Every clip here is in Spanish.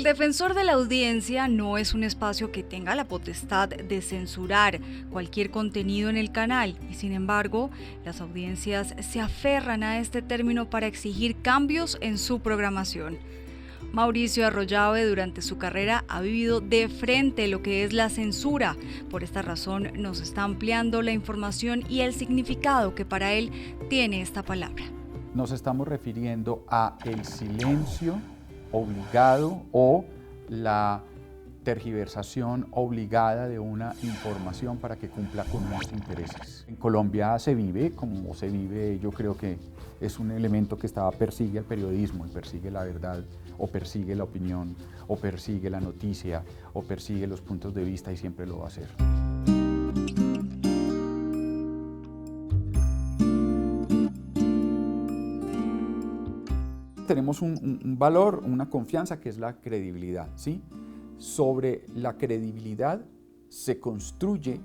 defensor de la audiencia no es un espacio que tenga la potestad de censurar cualquier contenido en el canal y, sin embargo, las audiencias se aferran a este término para exigir cambios en su programación. Mauricio Arroyave durante su carrera ha vivido de frente lo que es la censura. Por esta razón nos está ampliando la información y el significado que para él tiene esta palabra. Nos estamos refiriendo a el silencio obligado o la tergiversación obligada de una información para que cumpla con unos intereses. En Colombia se vive como se vive, yo creo que es un elemento que persigue el periodismo y persigue la verdad, o persigue la opinión, o persigue la noticia, o persigue los puntos de vista y siempre lo va a hacer. Tenemos un valor, una confianza que es la credibilidad, ¿sí? Sobre la credibilidad se construye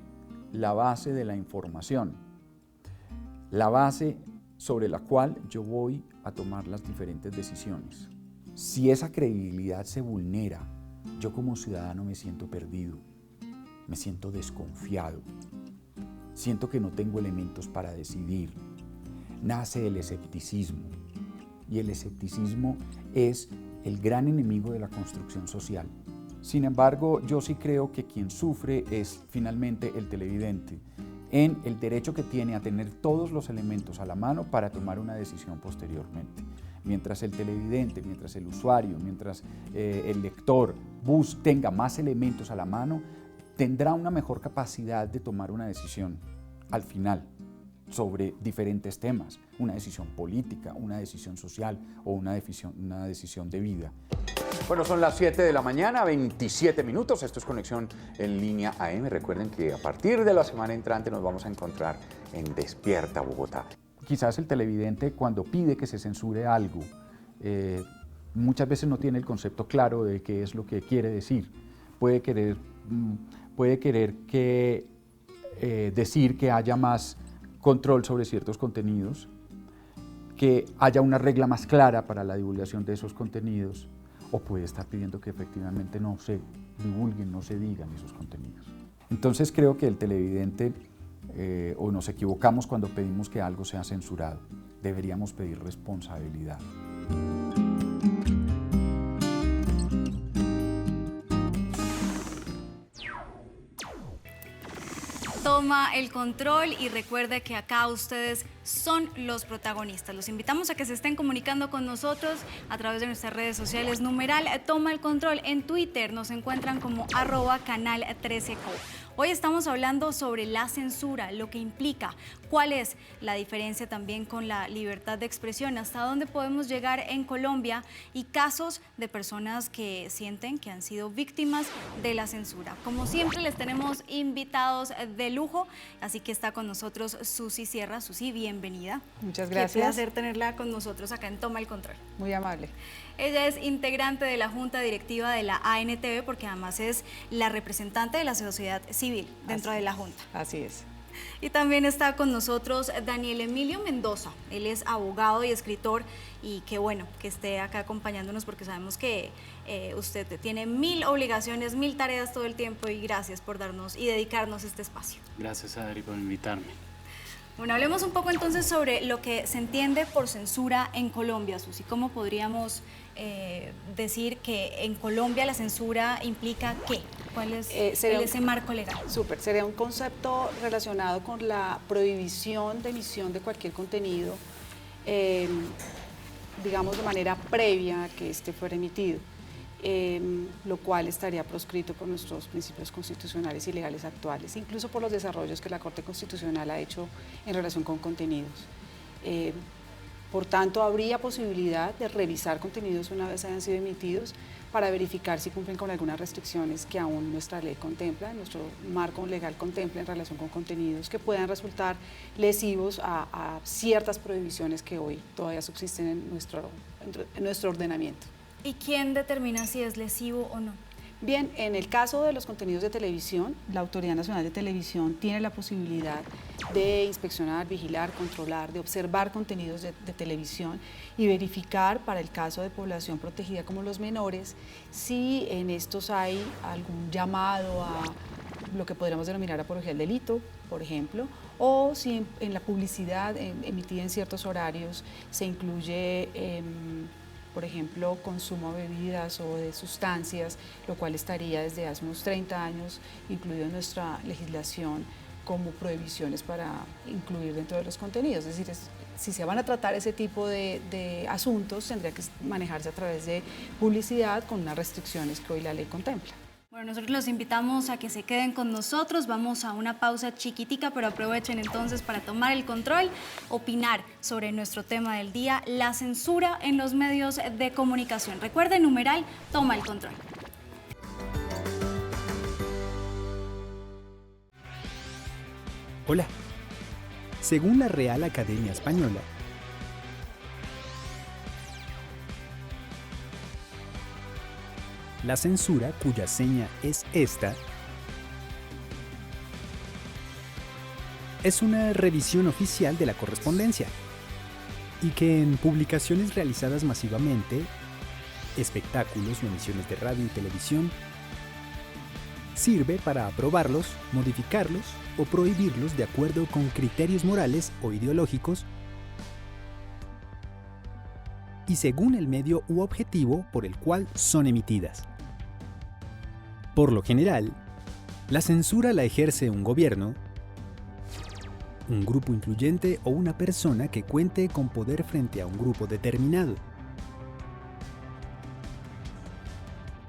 la base de la información, la base sobre la cual yo voy a tomar las diferentes decisiones. Si esa credibilidad se vulnera, yo como ciudadano me siento perdido, me siento desconfiado, siento que no tengo elementos para decidir. Nace el escepticismo. Y el escepticismo es el gran enemigo de la construcción social. Sin embargo, yo sí creo que quien sufre es finalmente el televidente, en el derecho que tiene a tener todos los elementos a la mano para tomar una decisión posteriormente. Mientras el televidente, mientras el usuario, mientras el lector tenga más elementos a la mano, tendrá una mejor capacidad de tomar una decisión al final sobre diferentes temas, una decisión política, una decisión social o una decisión de vida. Bueno, son las 7 de la mañana, 27 minutos. Esto es Conexión en Línea AM. Recuerden que a partir de la semana entrante nos vamos a encontrar en Despierta Bogotá. Quizás el televidente, cuando pide que se censure algo, muchas veces no tiene el concepto claro de qué es lo que quiere decir. Puede querer decir que haya más control sobre ciertos contenidos, que haya una regla más clara para la divulgación de esos contenidos, o puede estar pidiendo que efectivamente no se divulguen, no se digan esos contenidos. Entonces creo que el televidente, o nos equivocamos cuando pedimos que algo sea censurado, deberíamos pedir responsabilidad. Toma el control y recuerde que acá ustedes son los protagonistas. Los invitamos a que se estén comunicando con nosotros a través de nuestras redes sociales. Numeral Toma el Control. En Twitter nos encuentran como @canal13co. Hoy estamos hablando sobre la censura, lo que implica, cuál es la diferencia también con la libertad de expresión, hasta dónde podemos llegar en Colombia y casos de personas que sienten que han sido víctimas de la censura. Como siempre les tenemos invitados de lujo, así que está con nosotros Susi Sierra. Susi, bienvenida. Muchas gracias. Qué placer tenerla con nosotros acá en Toma el Control. Muy amable. Ella es integrante de la Junta Directiva de la ANTV porque además es la representante de la sociedad civil dentro de la Junta. Así es. Y también está con nosotros Daniel Emilio Mendoza. Él es abogado y escritor y qué bueno que esté acá acompañándonos porque sabemos que usted tiene 1000 obligaciones, 1000 tareas todo el tiempo y gracias por darnos y dedicarnos este espacio. Gracias, Adri, por invitarme. Bueno, hablemos un poco entonces sobre lo que se entiende por censura en Colombia, Susi. ¿Cómo podríamos decir que en Colombia la censura implica qué? ¿Cuál es ese marco legal? Súper, sería un concepto relacionado con la prohibición de emisión de cualquier contenido, digamos de manera previa a que este fuera emitido. Lo cual estaría proscrito por nuestros principios constitucionales y legales actuales, incluso por los desarrollos que la Corte Constitucional ha hecho en relación con contenidos. Por tanto, habría posibilidad de revisar contenidos una vez hayan sido emitidos para verificar si cumplen con algunas restricciones que aún nuestra ley contempla, nuestro marco legal contempla en relación con contenidos que puedan resultar lesivos a ciertas prohibiciones que hoy todavía subsisten en nuestro ordenamiento. ¿Y quién determina si es lesivo o no? Bien, en el caso de los contenidos de televisión, la Autoridad Nacional de Televisión tiene la posibilidad de inspeccionar, vigilar, controlar, de observar contenidos de televisión y verificar, para el caso de población protegida como los menores, si en estos hay algún llamado a lo que podríamos denominar apología al delito, por ejemplo, o si en la publicidad emitida en ciertos horarios se incluye, por ejemplo, consumo de bebidas o de sustancias, lo cual estaría desde hace unos 30 años incluido en nuestra legislación como prohibiciones para incluir dentro de los contenidos. Es decir, si se van a tratar ese tipo de asuntos, tendría que manejarse a través de publicidad con unas restricciones que hoy la ley contempla. Bueno, nosotros los invitamos a que se queden con nosotros. Vamos a una pausa chiquitica, pero aprovechen entonces para tomar el control, opinar sobre nuestro tema del día, la censura en los medios de comunicación. Recuerden, numeral, toma el control. Hola. Según la Real Academia Española, la censura, cuya seña es esta, es una revisión oficial de la correspondencia y que en publicaciones realizadas masivamente, espectáculos o emisiones de radio y televisión, sirve para aprobarlos, modificarlos o prohibirlos de acuerdo con criterios morales o ideológicos y según el medio u objetivo por el cual son emitidas. Por lo general, la censura la ejerce un gobierno, un grupo influyente o una persona que cuente con poder frente a un grupo determinado.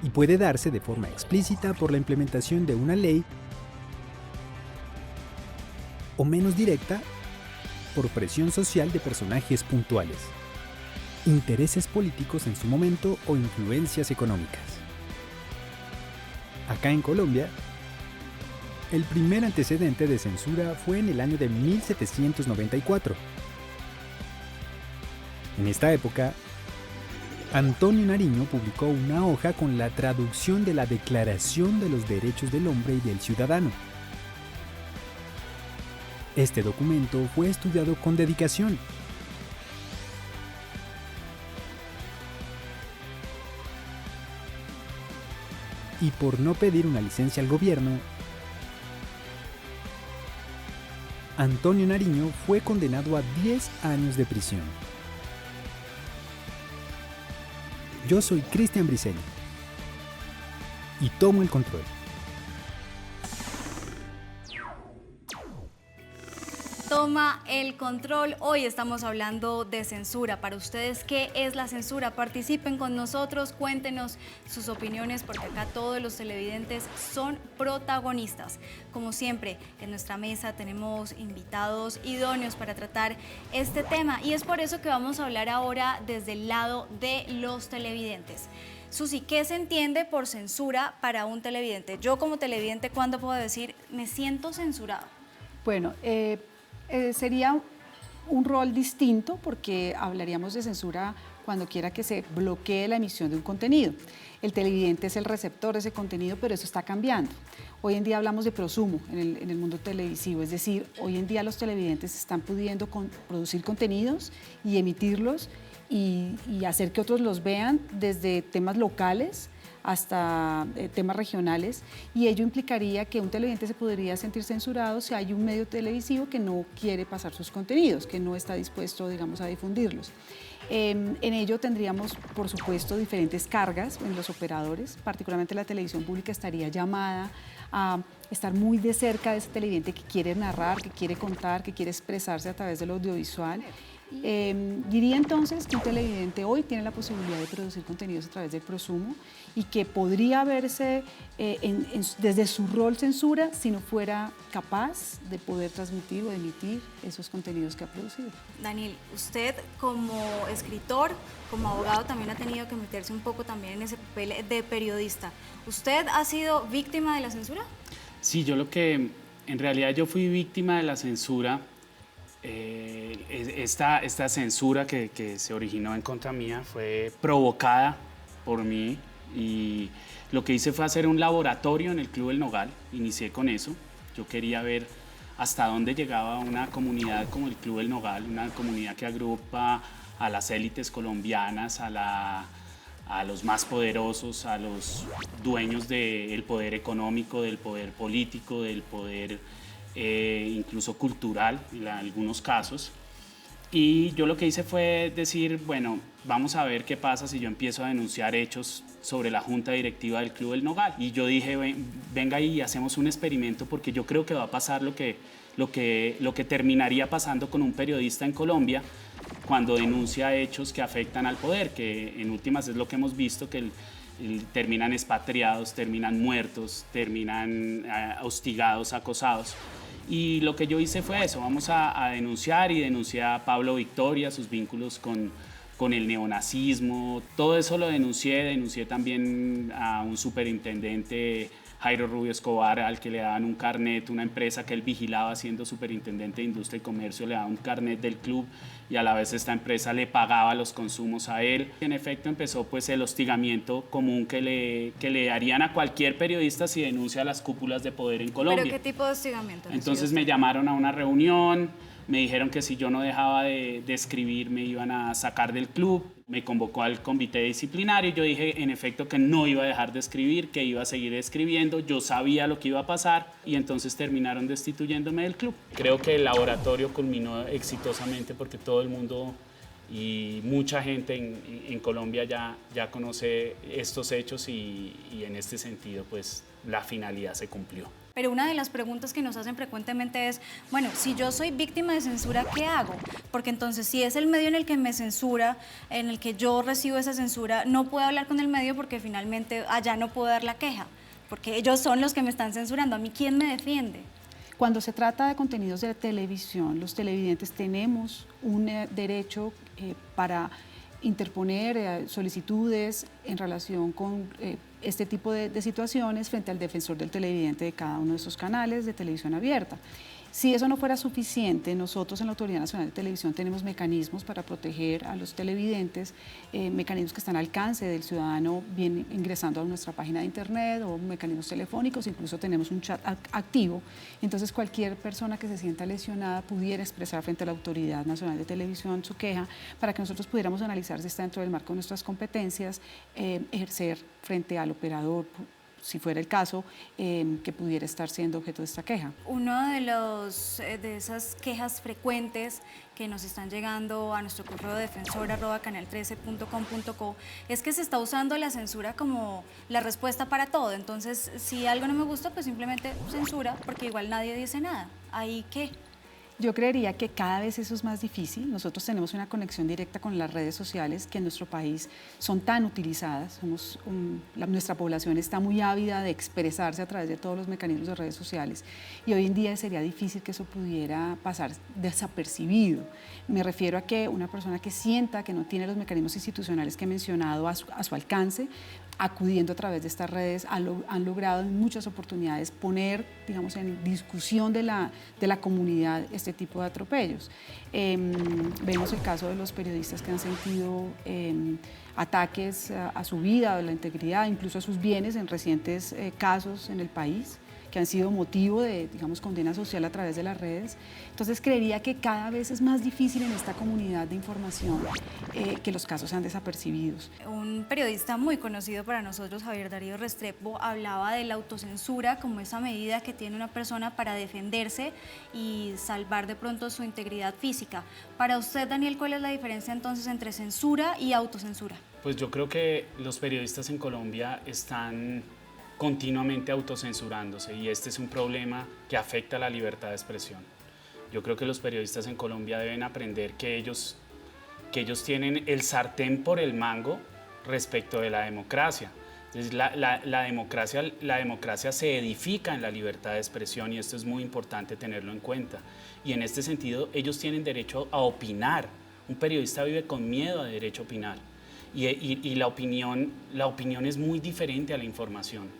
Y puede darse de forma explícita por la implementación de una ley o menos directa por presión social de personajes puntuales, intereses políticos en su momento o influencias económicas. Acá en Colombia, el primer antecedente de censura fue en el año de 1794. En esta época, Antonio Nariño publicó una hoja con la traducción de la Declaración de los Derechos del Hombre y del Ciudadano. Este documento fue estudiado con dedicación. Y por no pedir una licencia al gobierno, Antonio Nariño fue condenado a 10 años de prisión. Yo soy Cristian Briceño y tomo el control. Toma el control. Hoy estamos hablando de censura. Para ustedes, ¿qué es la censura? Participen con nosotros, cuéntenos sus opiniones, porque acá todos los televidentes son protagonistas. Como siempre, en nuestra mesa tenemos invitados idóneos para tratar este tema y es por eso que vamos a hablar ahora desde el lado de los televidentes. Susi, ¿qué se entiende por censura para un televidente? Yo como televidente, ¿cuándo puedo decir me siento censurado? Bueno, sería un rol distinto porque hablaríamos de censura cuando quiera que se bloquee la emisión de un contenido. El televidente es el receptor de ese contenido, pero eso está cambiando. Hoy en día hablamos de prosumo en el mundo televisivo, es decir, hoy en día los televidentes están pudiendo producir contenidos y emitirlos y hacer que otros los vean desde temas locales hasta temas regionales, y ello implicaría que un televidente se podría sentir censurado si hay un medio televisivo que no quiere pasar sus contenidos, que no está dispuesto, digamos, a difundirlos. En ello tendríamos, por supuesto, diferentes cargas en los operadores, particularmente la televisión pública estaría llamada a estar muy de cerca de ese televidente que quiere narrar, que quiere contar, que quiere expresarse a través del audiovisual. Diría entonces que un televidente hoy tiene la posibilidad de producir contenidos a través del prosumo y que podría verse desde su rol censura si no fuera capaz de poder transmitir o emitir esos contenidos que ha producido. Daniel, usted como escritor, como abogado también ha tenido que meterse un poco también en ese papel de periodista. ¿Usted ha sido víctima de la censura? Sí, en realidad yo fui víctima de la censura. Esta censura que se originó en contra mía fue provocada por mí y Lo que hice fue hacer un laboratorio en el Club El Nogal, inicié con eso. Yo quería ver hasta dónde llegaba una comunidad como el Club El Nogal, una comunidad que agrupa a las élites colombianas, a los más poderosos, a los dueños del poder económico, del poder político, del poder incluso cultural en algunos casos. Y yo lo que hice fue decir, bueno, vamos a ver qué pasa si yo empiezo a denunciar hechos sobre la junta directiva del Club El Nogal. Y yo dije, venga y hacemos un experimento porque yo creo que va a pasar lo que terminaría pasando con un periodista en Colombia cuando denuncia hechos que afectan al poder, que en últimas es lo que hemos visto, que terminan expatriados, terminan muertos, terminan hostigados, acosados. Y lo que yo hice fue eso, vamos a denunciar, y denuncié a Pablo Victoria, sus vínculos con el neonazismo, todo eso lo denuncié también a un superintendente, Jairo Rubio Escobar, al que le daban un carnet, una empresa que él vigilaba siendo superintendente de Industria y Comercio, le daba un carnet del club y a la vez esta empresa le pagaba los consumos a él. En efecto empezó pues el hostigamiento común que le harían a cualquier periodista si denuncia las cúpulas de poder en Colombia. ¿Pero qué tipo de hostigamiento? Entonces me llamaron a una reunión, me dijeron que si yo no dejaba de escribir me iban a sacar del club, me convocó al comité disciplinario y yo dije en efecto que no iba a dejar de escribir, que iba a seguir escribiendo, yo sabía lo que iba a pasar y entonces terminaron destituyéndome del club. Creo que el laboratorio culminó exitosamente porque todo el mundo y mucha gente en Colombia ya conoce estos hechos y en este sentido pues la finalidad se cumplió. Pero una de las preguntas que nos hacen frecuentemente es, bueno, si yo soy víctima de censura, ¿qué hago? Porque entonces si es el medio en el que me censura, en el que yo recibo esa censura, no puedo hablar con el medio porque finalmente allá no puedo dar la queja, porque ellos son los que me están censurando. ¿A mí quién me defiende? Cuando se trata de contenidos de televisión, los televidentes tenemos un derecho para interponer solicitudes en relación con este tipo de situaciones frente al defensor del televidente de cada uno de esos canales de televisión abierta. Si eso no fuera suficiente, nosotros en la Autoridad Nacional de Televisión tenemos mecanismos para proteger a los televidentes, mecanismos que están al alcance del ciudadano, bien ingresando a nuestra página de internet o mecanismos telefónicos, incluso tenemos un chat activo. Entonces cualquier persona que se sienta lesionada pudiera expresar frente a la Autoridad Nacional de Televisión su queja para que nosotros pudiéramos analizar si está dentro del marco de nuestras competencias, ejercer frente al operador, si fuera el caso, que pudiera estar siendo objeto de esta queja. Uno de esas quejas frecuentes que nos están llegando a nuestro correo defensor@canal13.com.co es que se está usando la censura como la respuesta para todo. Entonces, si algo no me gusta, pues simplemente censura, porque igual nadie dice nada. ¿Ahí qué? Yo creería que cada vez eso es más difícil. Nosotros tenemos una conexión directa con las redes sociales que en nuestro país son tan utilizadas. Nuestra población está muy ávida de expresarse a través de todos los mecanismos de redes sociales y hoy en día sería difícil que eso pudiera pasar desapercibido. Me refiero a que una persona que sienta que no tiene los mecanismos institucionales que he mencionado a su alcance, acudiendo a través de estas redes, han logrado en muchas oportunidades poner, digamos, en discusión de la comunidad este tipo de atropellos. Vemos el caso de los periodistas que han sentido ataques a su vida, a la integridad, incluso a sus bienes en recientes casos en el país, que han sido motivo de, digamos, condena social a través de las redes. Entonces creería que cada vez es más difícil en esta comunidad de información que los casos sean desapercibidos. Un periodista muy conocido para nosotros, Javier Darío Restrepo, hablaba de la autocensura como esa medida que tiene una persona para defenderse y salvar de pronto su integridad física. Para usted, Daniel, ¿cuál es la diferencia entonces entre censura y autocensura? Pues yo creo que los periodistas en Colombia están continuamente autocensurándose y este es un problema que afecta a la libertad de expresión. Yo creo que los periodistas en Colombia deben aprender que ellos tienen el sartén por el mango respecto de la democracia. Entonces, la democracia se edifica en la libertad de expresión y esto es muy importante tenerlo en cuenta. Y en este sentido, ellos tienen derecho a opinar. Un periodista vive con miedo a derecho a opinar y la opinión es muy diferente a la información.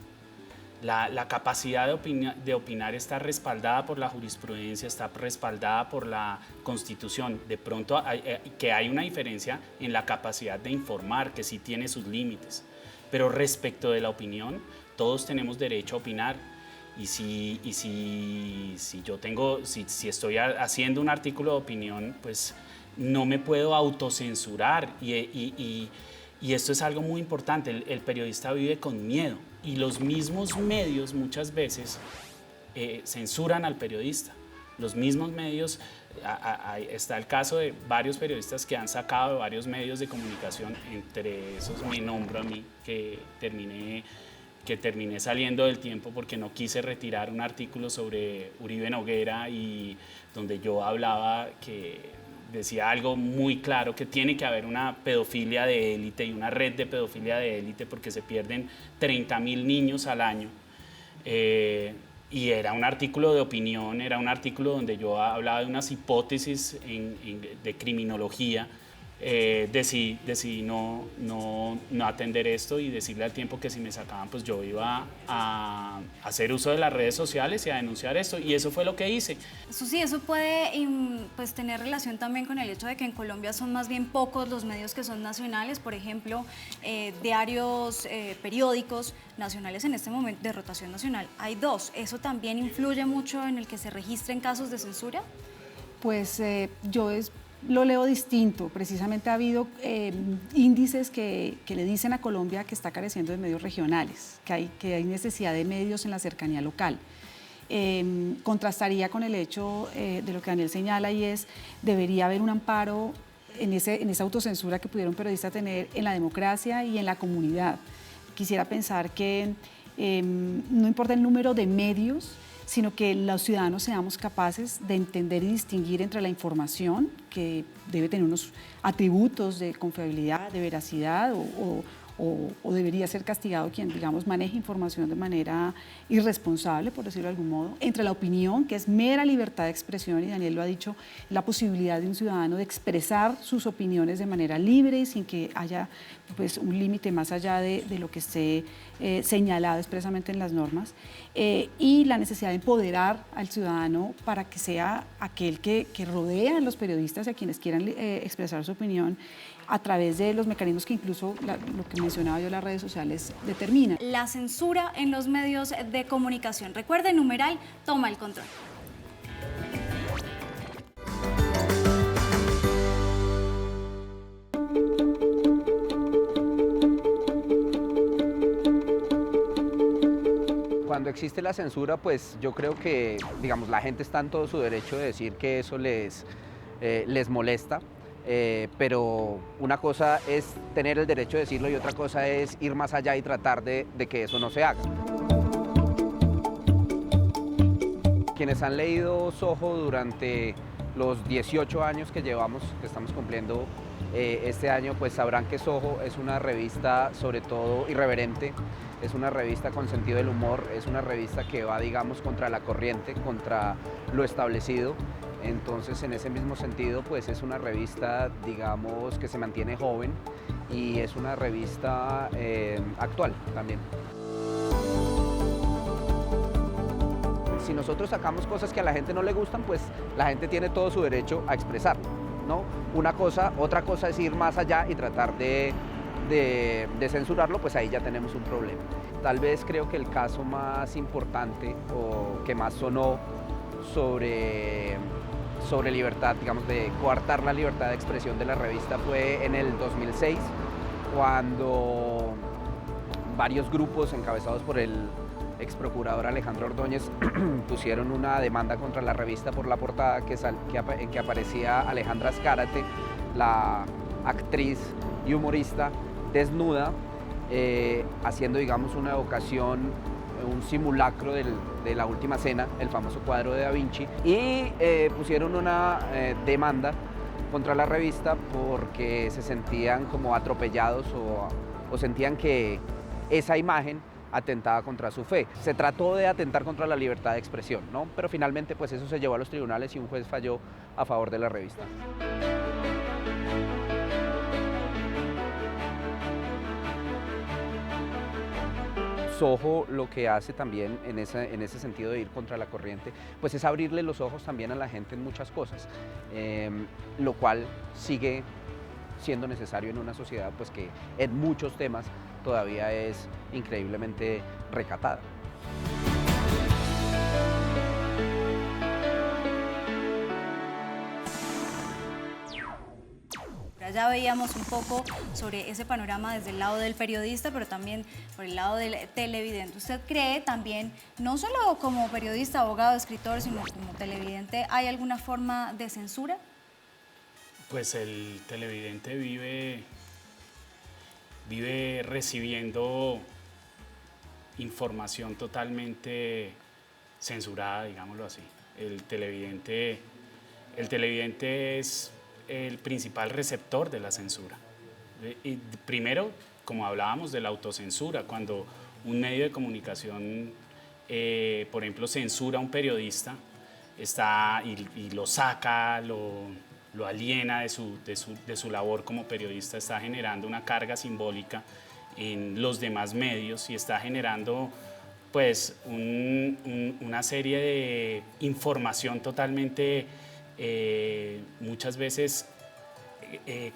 La capacidad de opinar está respaldada por la jurisprudencia, está respaldada por la Constitución. De pronto que hay una diferencia en la capacidad de informar, que sí tiene sus límites. Pero respecto de la opinión, todos tenemos derecho a opinar. Y si estoy haciendo un artículo de opinión, pues no me puedo autocensurar. Y esto es algo muy importante. El periodista vive con miedo. Y los mismos medios muchas veces censuran al periodista. Los mismos medios, está el caso de varios periodistas que han sacado de varios medios de comunicación, entre esos me nombro a mí, que terminé saliendo del tiempo porque no quise retirar un artículo sobre Uribe Noguera y donde yo hablaba que decía algo muy claro, que tiene que haber una pedofilia de élite y una red de pedofilia de élite porque se pierden 30.000 niños al año. Y era un artículo de opinión, era un artículo donde yo hablaba de unas hipótesis de criminología. Decidí no atender esto y decirle al tiempo que si me sacaban, pues yo iba a hacer uso de las redes sociales y a denunciar esto, y eso fue lo que hice. Eso puede pues, tener relación también con el hecho de que en Colombia son más bien pocos los medios que son nacionales, por ejemplo, diarios, periódicos nacionales en este momento de rotación nacional. Hay 2, ¿eso también influye mucho en el que se registren casos de censura? Pues lo leo distinto. Precisamente ha habido índices que le dicen a Colombia que está careciendo de medios regionales, que hay necesidad de medios en la cercanía local. Contrastaría con el hecho de lo que Daniel señala, y debería haber un amparo en esa autocensura que pudieron periodistas tener en la democracia y en la comunidad. Quisiera pensar que no importa el número de medios, sino que los ciudadanos seamos capaces de entender y distinguir entre la información, que debe tener unos atributos de confiabilidad, de veracidad, o debería ser castigado quien, digamos, maneje información de manera irresponsable, por decirlo de algún modo, entre la opinión, que es mera libertad de expresión, y Daniel lo ha dicho, la posibilidad de un ciudadano de expresar sus opiniones de manera libre y sin que haya pues, un límite más allá de lo que esté señalado expresamente en las normas, y la necesidad de empoderar al ciudadano para que sea aquel que rodea a los periodistas y a quienes quieran expresar su opinión a través de los mecanismos que incluso lo que mencionaba yo, las redes sociales determinan. La censura en los medios de comunicación. Recuerde, numeral, toma el control. Cuando existe la censura, pues yo creo que, digamos, la gente está en todo su derecho de decir que eso les molesta. Pero una cosa es tener el derecho de decirlo y otra cosa es ir más allá y tratar de que eso no se haga. Quienes han leído Soho durante los 18 años que estamos cumpliendo este año, pues sabrán que Soho es una revista sobre todo irreverente, es una revista con sentido del humor, es una revista que va, digamos, contra la corriente, contra lo establecido. Entonces, en ese mismo sentido, pues es una revista, digamos, que se mantiene joven y es una revista actual también. Si nosotros sacamos cosas que a la gente no le gustan, pues la gente tiene todo su derecho a expresarlo, ¿no? Otra cosa es ir más allá y tratar de censurarlo, pues ahí ya tenemos un problema. Tal vez creo que el caso más importante o que más sonó sobre libertad, digamos, de coartar la libertad de expresión de la revista fue en el 2006, cuando varios grupos encabezados por el ex procurador Alejandro Ordóñez pusieron una demanda contra la revista por la portada en que aparecía Alejandra Azcárate, la actriz y humorista, desnuda, haciendo, digamos, una evocación, un simulacro de la Última Cena, el famoso cuadro de Da Vinci, y pusieron una demanda contra la revista porque se sentían como atropellados o sentían que esa imagen atentaba contra su fe. Se trató de atentar contra la libertad de expresión, ¿no? Pero finalmente pues eso se llevó a los tribunales y un juez falló a favor de la revista. Soho lo que hace también en ese sentido de ir contra la corriente, pues es abrirle los ojos también a la gente en muchas cosas, lo cual sigue siendo necesario en una sociedad pues que en muchos temas todavía es increíblemente recatada. Ya veíamos un poco sobre ese panorama desde el lado del periodista, pero también por el lado del televidente. ¿Usted cree también, no solo como periodista, abogado, escritor, sino como televidente, hay alguna forma de censura? Pues el televidente vive recibiendo información totalmente censurada, digámoslo así. El televidente es el principal receptor de la censura. Y primero, como hablábamos de la autocensura, cuando un medio de comunicación, por ejemplo, censura a un periodista y lo saca, lo aliena de su labor como periodista, está generando una carga simbólica en los demás medios y está generando pues una serie de información totalmente muchas veces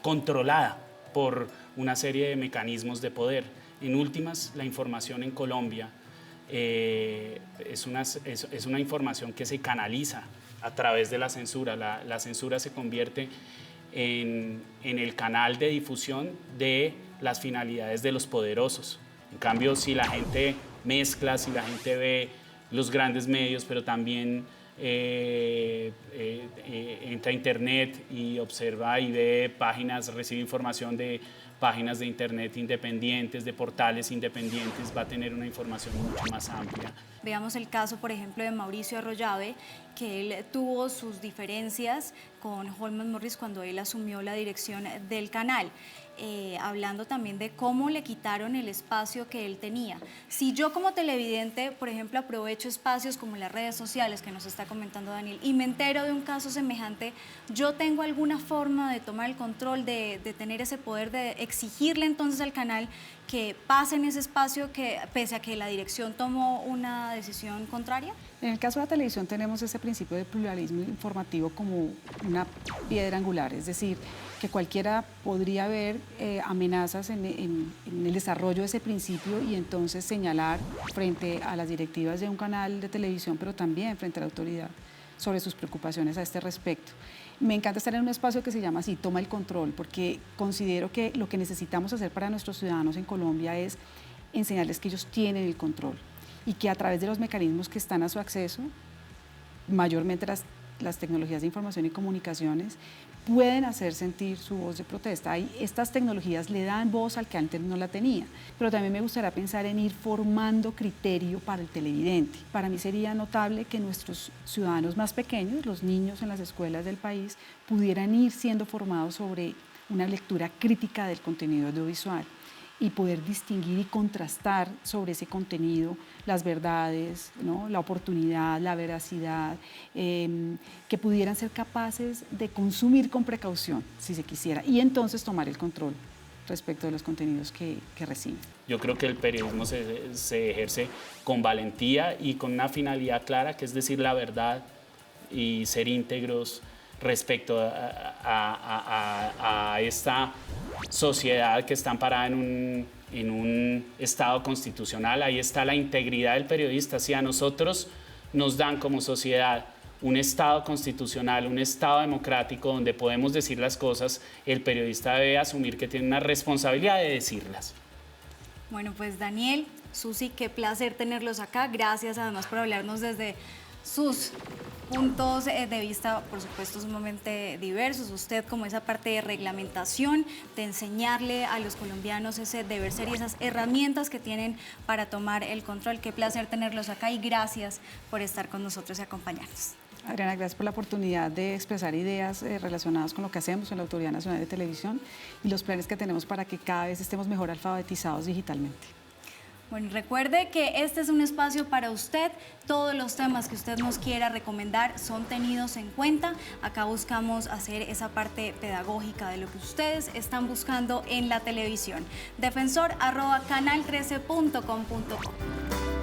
controlada por una serie de mecanismos de poder. En últimas, la información en Colombia es una información que se canaliza a través de la censura. La censura se convierte en el canal de difusión de las finalidades de los poderosos. En cambio, si la gente mezcla, si la gente ve los grandes medios, pero también entra a internet y observa y ve páginas, recibe información de páginas de internet independientes, de portales independientes, va a tener una información mucho más amplia. Veamos el caso, por ejemplo, de Mauricio Arroyave, que él tuvo sus diferencias con Holman Morris cuando él asumió la dirección del canal. Hablando también de cómo le quitaron el espacio que él tenía. Si yo como televidente, por ejemplo, aprovecho espacios como las redes sociales que nos está comentando Daniel y me entero de un caso semejante, ¿yo tengo alguna forma de tomar el control, de tener ese poder, de exigirle entonces al canal que pase en ese espacio que, pese a que la dirección tomó una decisión contraria? En el caso de la televisión tenemos ese principio de pluralismo informativo como una piedra angular, es decir, que cualquiera podría ver amenazas en el desarrollo de ese principio y entonces señalar frente a las directivas de un canal de televisión, pero también frente a la autoridad, sobre sus preocupaciones a este respecto. Me encanta estar en un espacio que se llama así, Toma el Control, porque considero que lo que necesitamos hacer para nuestros ciudadanos en Colombia es enseñarles que ellos tienen el control y que a través de los mecanismos que están a su acceso, mayormente las tecnologías de información y comunicaciones, pueden hacer sentir su voz de protesta. Estas tecnologías le dan voz al que antes no la tenía, pero también me gustaría pensar en ir formando criterio para el televidente. Para mí sería notable que nuestros ciudadanos más pequeños, los niños en las escuelas del país, pudieran ir siendo formados sobre una lectura crítica del contenido audiovisual y poder distinguir y contrastar sobre ese contenido las verdades, ¿no? La oportunidad, la veracidad, que pudieran ser capaces de consumir con precaución, si se quisiera, y entonces tomar el control respecto de los contenidos que reciben. Yo creo que el periodismo se ejerce con valentía y con una finalidad clara, que es decir la verdad y ser íntegros respecto a esta sociedad que está amparada en un Estado constitucional. Ahí está la integridad del periodista. Si a nosotros nos dan como sociedad un Estado constitucional, un Estado democrático donde podemos decir las cosas, el periodista debe asumir que tiene una responsabilidad de decirlas. Bueno, pues Daniel, Susi, qué placer tenerlos acá. Gracias además por hablarnos desde sus puntos de vista, por supuesto, sumamente diversos. Usted como esa parte de reglamentación, de enseñarle a los colombianos ese deber ser y esas herramientas que tienen para tomar el control. Qué placer tenerlos acá y gracias por estar con nosotros y acompañarnos. Adriana, gracias por la oportunidad de expresar ideas relacionadas con lo que hacemos en la Autoridad Nacional de Televisión y los planes que tenemos para que cada vez estemos mejor alfabetizados digitalmente. Bueno, recuerde que este es un espacio para usted. Todos los temas que usted nos quiera recomendar son tenidos en cuenta. Acá buscamos hacer esa parte pedagógica de lo que ustedes están buscando en la televisión. Defensor@canal13.com.co.